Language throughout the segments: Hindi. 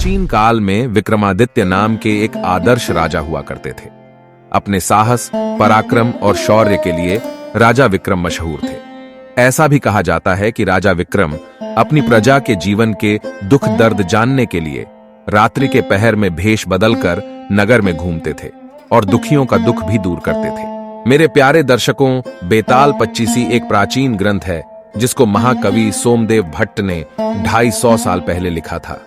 प्राचीन काल में विक्रमादित्य नाम के एक आदर्श राजा हुआ करते थे। अपने साहस, पराक्रम और शौर्य के लिए राजा विक्रम मशहूर थे। ऐसा भी कहा जाता है कि राजा विक्रम अपनी प्रजा के जीवन के दुख दर्द जानने के लिए रात्रि के पहर में भेष बदलकर नगर में घूमते थे और दुखियों का दुख भी दूर करते थे। मेरे प्यारे दर्शकों, बेताल पच्चीसी एक प्राचीन ग्रंथ है जिसको महाकवि सोमदेव भट्ट ने 250 साल पहले लिखा था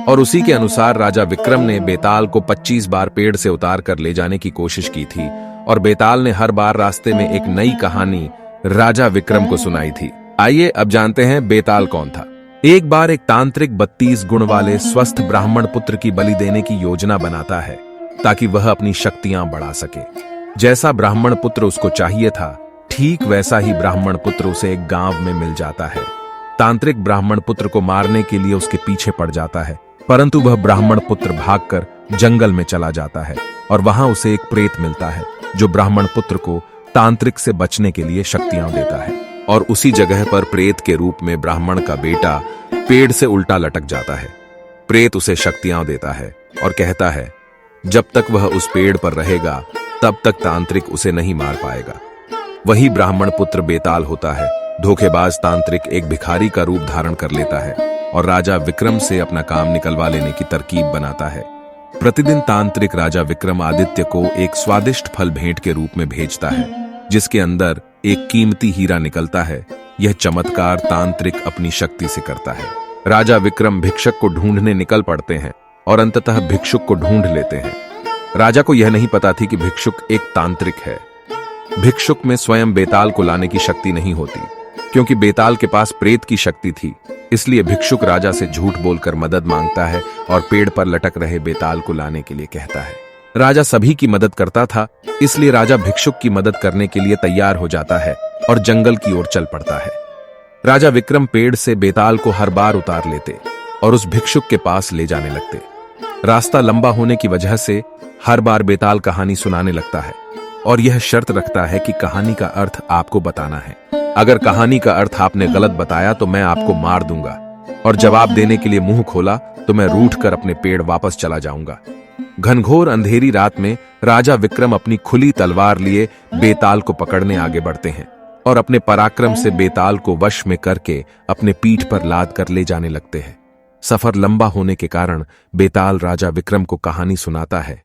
और उसी के अनुसार राजा विक्रम ने बेताल को 25 बार पेड़ से उतार कर ले जाने की कोशिश की थी और बेताल ने हर बार रास्ते में एक नई कहानी राजा विक्रम को सुनाई थी। आइए अब जानते हैं बेताल कौन था। एक बार एक तांत्रिक 32 गुण वाले स्वस्थ ब्राह्मण पुत्र की बलि देने की योजना बनाता है ताकि वह अपनी शक्तियां बढ़ा सके। जैसा ब्राह्मण पुत्र उसको चाहिए था, ठीक वैसा ही ब्राह्मण पुत्र उसे एक गांव में मिल जाता है। तांत्रिक ब्राह्मण पुत्र को मारने के लिए उसके पीछे पड़ जाता है, परंतु वह ब्राह्मण पुत्र भागकर जंगल में चला जाता है और वहां उसे एक प्रेत मिलता है जो ब्राह्मण पुत्र को तांत्रिक से बचने के लिए शक्तियां देता है। और उसी जगह पर प्रेत के रूप में ब्राह्मण का बेटा पेड़ से उल्टा लटक जाता है। प्रेत उसे शक्तियां देता है और कहता है जब तक वह उस पेड़ पर रहेगा तब तक तांत्रिक उसे नहीं मार पाएगा। वही ब्राह्मण पुत्र बेताल होता है। धोखेबाज तांत्रिक एक भिखारी का रूप धारण कर लेता है और राजा विक्रम से अपना काम निकलवा लेने की तरकीब बनाता है। प्रतिदिन तांत्रिक राजा विक्रम आदित्य को एक स्वादिष्ट फल भेंट के रूप में भेजता है जिसके अंदर एक कीमती हीरा निकलता है। यह चमत्कार तांत्रिक अपनी शक्ति से करता है। राजा विक्रम भिक्षक को ढूंढने निकल पड़ते हैं और अंततः भिक्षुक को ढूंढ लेते हैं। राजा को यह नहीं पता थी कि भिक्षुक एक तांत्रिक है। भिक्षुक में स्वयं बेताल को लाने की शक्ति नहीं होती, क्योंकि बेताल के पास प्रेत की शक्ति थी। इसलिए भिक्षुक राजा से झूठ बोलकर मदद मांगता है और पेड़ पर लटक रहे बेताल को लाने के लिए कहता है। राजा सभी की मदद करता था, इसलिए राजा भिक्षुक की मदद करने के लिए तैयार हो जाता है और जंगल की ओर चल पड़ता है। राजा विक्रम पेड़ से बेताल को हर बार उतार लेते और उस भिक्षुक के पास ले जाने लगते। रास्ता लंबा होने की वजह से हर बार बेताल कहानी सुनाने लगता है और यह शर्त रखता है कि कहानी का अर्थ आपको बताना है। अगर कहानी का अर्थ आपने गलत बताया तो मैं आपको मार दूंगा और जवाब देने के लिए मुंह खोला तो मैं रूठकर अपने पेड़ वापस चला जाऊंगा। घनघोर अंधेरी रात में राजा विक्रम अपनी खुली तलवार लिए बेताल को पकड़ने आगे बढ़ते हैं और अपने पराक्रम से बेताल को वश में करके अपने पीठ पर लाद कर ले जाने लगते हैं। सफर लंबा होने के कारण बेताल राजा विक्रम को कहानी सुनाता है।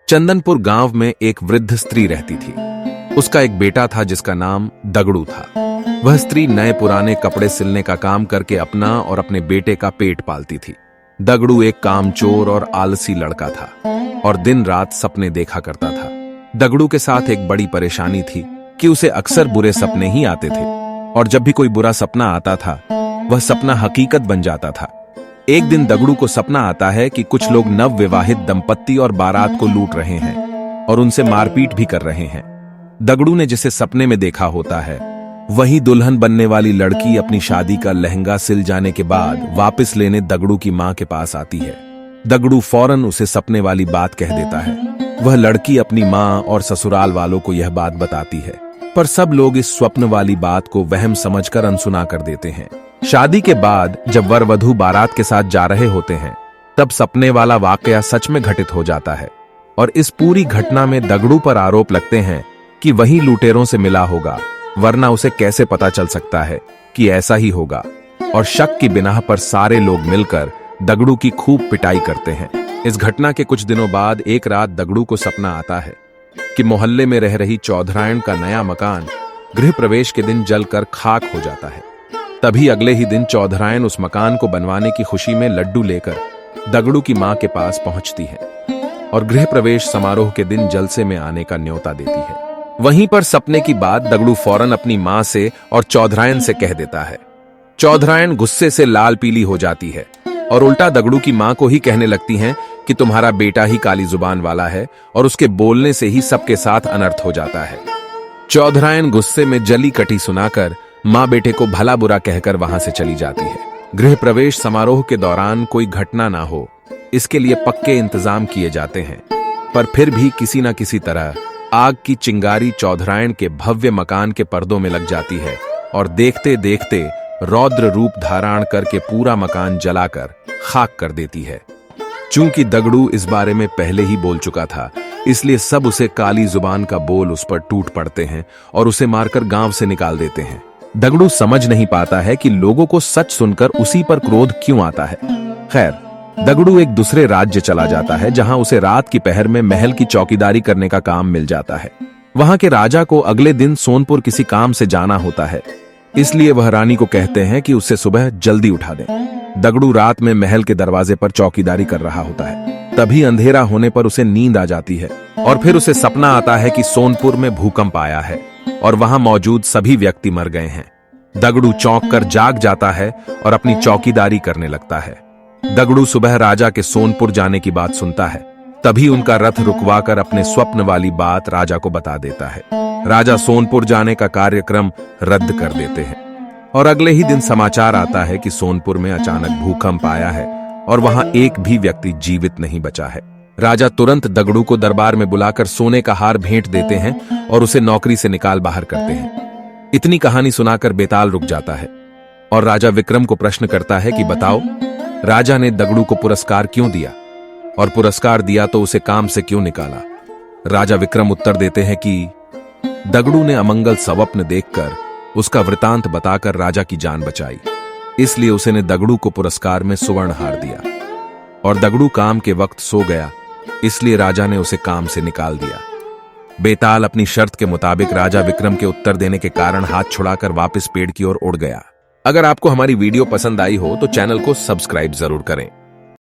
चंदनपुर गांव में एक वृद्ध स्त्री रहती थी। उसका एक बेटा था जिसका नाम दगड़ू था। वह स्त्री नए पुराने कपड़े सिलने का काम करके अपना और अपने बेटे का पेट पालती थी। दगड़ू एक कामचोर और आलसी लड़का था और दिन रात सपने देखा करता था। दगड़ू के साथ एक बड़ी परेशानी थी कि उसे अक्सर बुरे सपने ही आते थे और जब भी कोई बुरा सपना आता था वह सपना हकीकत बन जाता था। एक दिन दगड़ू को सपना आता है कि कुछ लोग नव विवाहित दंपत्ति और बारात को लूट रहे हैं और उनसे मारपीट भी कर रहे हैं। दगड़ू ने जिसे सपने में देखा होता है वही दुल्हन बनने वाली लड़की अपनी शादी का लहंगा सिल जाने के बाद वापस लेने दगड़ू की मां के पास आती है। दगड़ू फौरन उसे सपने वाली बात कह देता है। वह लड़की अपनी मां और ससुराल वालों को यह बात बताती है, पर सब लोग इस स्वप्न वाली बात को वहम समझकर अनसुना कर देते हैं। शादी के बाद जब वर वधू बारात के साथ जा रहे होते हैं तब सपने वाला वाकया सच में घटित हो जाता है और इस पूरी घटना में दगड़ू पर आरोप लगते हैं कि वही लुटेरों से मिला होगा, वरना उसे कैसे पता चल सकता है कि ऐसा ही होगा। और शक की बिनाह पर सारे लोग मिलकर दगड़ू की खूब पिटाई करते हैं। इस घटना के कुछ दिनों बाद एक रात दगड़ू को सपना आता है कि मोहल्ले में रह रही चौधरायण का नया मकान गृह प्रवेश के दिन जलकर खाक हो जाता है। तभी अगले ही दिन चौधरायण उस मकान को बनवाने की खुशी में लड्डू लेकर दगड़ू की मां के पास पहुंचती है और गृह प्रवेश समारोह के दिन जलसे में आने का न्योता देती है। वहीं पर सपने की बात दगड़ू फौरन अपनी मां से और चौधरायण से कह देता है। चौधरायण गुस्से से लाल पीली हो जाती है और उल्टा दगड़ू की मां को ही कहने लगती हैं कि तुम्हारा बेटा ही काली जुबान वाला है और उसके बोलने से ही सबके साथ अनर्थ हो जाता है। चौधरायण गुस्से में जली कटी सुनाकर मां बेटे को भला बुरा कहकर वहां से चली जाती है। गृह प्रवेश समारोह के दौरान कोई घटना ना हो इसके लिए पक्के इंतजाम किए जाते हैं, पर फिर भी किसी न किसी तरह आग की चिंगारी चौधरायण के भव्य मकान के पर्दों में लग जाती है और देखते देखते रौद्र रूप धारण करके पूरा मकान जलाकर खाक कर देती है। चूंकि दगड़ू इस बारे में पहले ही बोल चुका था, इसलिए सब उसे काली जुबान का बोल उस पर टूट पड़ते हैं और उसे मारकर गांव से निकाल देते हैं। दगड़ू समझ नहीं पाता है कि लोगों को सच सुनकर उसी पर क्रोध क्यों आता है। खैर, दगड़ू एक दूसरे राज्य चला जाता है जहां उसे रात की पहर में महल की चौकीदारी करने का काम मिल जाता है। वहां के राजा को अगले दिन सोनपुर किसी काम से जाना होता है, इसलिए वह रानी को कहते हैं कि उसे सुबह जल्दी उठा दें। दगड़ू रात में महल के दरवाजे पर चौकीदारी कर रहा होता है। तभी अंधेरा होने पर उसे नींद आ जाती है और फिर उसे सपना आता है कि सोनपुर में भूकंप आया है और वहां मौजूद सभी व्यक्ति मर गए हैं। दगड़ू चौंक कर जाग जाता है और अपनी चौकीदारी करने लगता है। दगड़ू सुबह राजा के सोनपुर जाने की बात सुनता है। तभी उनका रथ रुकवाकर अपने स्वप्न वाली बात राजा को बता देता है। राजा सोनपुर जाने का कार्यक्रम रद्द कर देते हैं और अगले ही दिन समाचार आता है कि सोनपुर में अचानक भूकंप आया है और वहां एक भी व्यक्ति जीवित नहीं बचा है। राजा तुरंत दगड़ू को दरबार में बुलाकर सोने का हार भेंट देते हैं और उसे नौकरी से निकाल बाहर करते हैं। इतनी कहानी सुनाकर बेताल रुक जाता है और राजा विक्रम को प्रश्न करता है कि बताओ, राजा ने दगड़ू को पुरस्कार क्यों दिया, और पुरस्कार दिया तो उसे काम से क्यों निकाला। राजा विक्रम उत्तर देते हैं कि दगड़ू ने अमंगल स्वप्न देखकर उसका वृतांत बताकर राजा की जान बचाई, इसलिए उसने दगड़ू को पुरस्कार में सुवर्ण हार दिया। और दगड़ू काम के वक्त सो गया, इसलिए राजा ने उसे काम से निकाल दिया। बेताल अपनी शर्त के मुताबिक राजा विक्रम के उत्तर देने के कारण हाथ छुड़ाकर वापस पेड़ की ओर उड़ गया। अगर आपको हमारी वीडियो पसंद आई हो तो चैनल को सब्सक्राइब जरूर करें।